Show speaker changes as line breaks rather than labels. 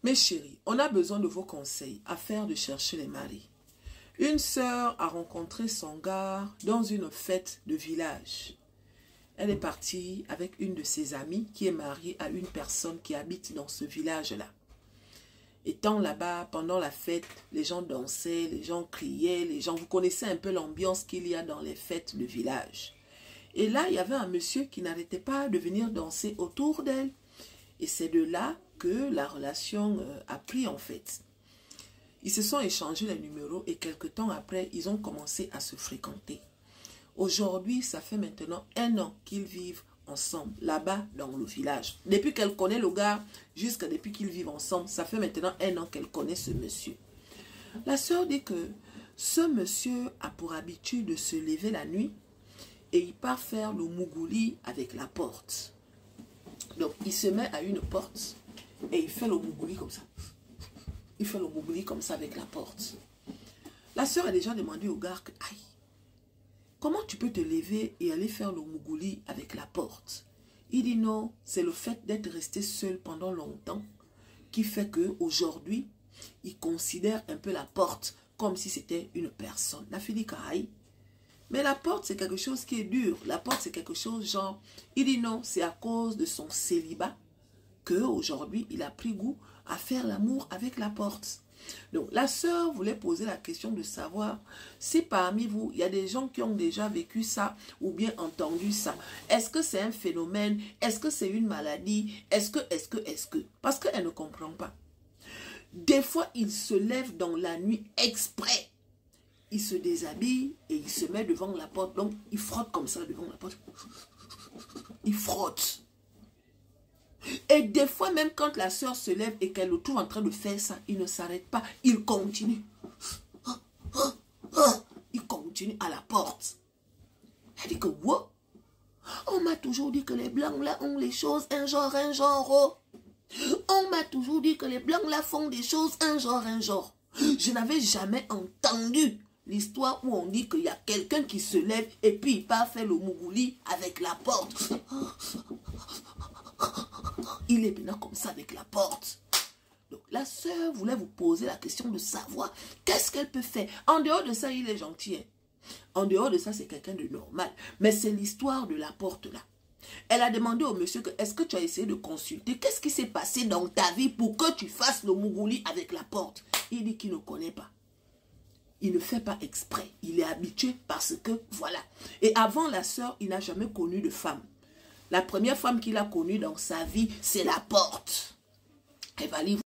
Mes chéris, on a besoin de vos conseils. Affaire de chercher les maris. Une sœur a rencontré son gars dans une fête de village. Elle est partie avec une de ses amies qui est mariée à une personne qui habite dans ce village-là. Étant là-bas, pendant la fête, les gens dansaient, les gens criaient, vous connaissez un peu l'ambiance qu'il y a dans les fêtes de village. Et là, il y avait un monsieur qui n'arrêtait pas de venir danser autour d'elle. Et c'est de là que la relation a pris en fait. Ils se sont échangés les numéros et quelque temps après, ils ont commencé à se fréquenter. Aujourd'hui, ça fait maintenant 1 an qu'ils vivent ensemble, là-bas dans le village. Depuis qu'elle connaît le gars, jusqu'à depuis qu'ils vivent ensemble, ça fait maintenant 1 an qu'elle connaît ce monsieur. La sœur dit que ce monsieur a pour habitude de se lever la nuit et il part faire le mougouli avec la porte. Donc, il se met à une porte et il fait le mougouli comme ça. Il fait le mougouli comme ça avec la porte. La sœur a déjà demandé au gars que, aïe, comment tu peux te lever et aller faire le mougouli avec la porte? Il dit non, c'est le fait d'être resté seul pendant longtemps qui fait qu'aujourd'hui, il considère un peu la porte comme si c'était une personne. La fille dit aïe. Mais la porte, c'est quelque chose qui est dur. La porte, c'est quelque chose genre... Il dit non, c'est à cause de son célibat qu'aujourd'hui, il a pris goût à faire l'amour avec la porte. Donc, la sœur voulait poser la question de savoir si parmi vous, il y a des gens qui ont déjà vécu ça ou bien entendu ça. Est-ce que c'est un phénomène? Est-ce que c'est une maladie? Est-ce que? Parce qu'elle ne comprend pas. Des fois, il se lève dans la nuit exprès. Il se déshabille et il se met devant la porte. Donc, il frotte comme ça devant la porte. Il frotte. Et des fois, même quand la sœur se lève et qu'elle le trouve en train de faire ça, il ne s'arrête pas. Il continue. Il continue à la porte. Elle dit que, wow, on m'a toujours dit que les blancs là ont les choses un genre, oh. On m'a toujours dit que les blancs là font des choses un genre. Je n'avais jamais entendu l'histoire où on dit qu'il y a quelqu'un qui se lève et puis il part faire le mougouli avec la porte. Il est maintenant comme ça avec la porte. Donc la sœur voulait vous poser la question de savoir qu'est-ce qu'elle peut faire. En dehors de ça, il est gentil. Hein? En dehors de ça, c'est quelqu'un de normal. Mais c'est l'histoire de la porte là. Elle a demandé au monsieur que est-ce que tu as essayé de consulter? Qu'est-ce qui s'est passé dans ta vie pour que tu fasses le mougouli avec la porte? Il dit qu'il ne connaît pas. Il ne fait pas exprès. Il est habitué parce que voilà. Et avant la sœur, il n'a jamais connu de femme. La première femme qu'il a connue dans sa vie, c'est la porte. Elle va lire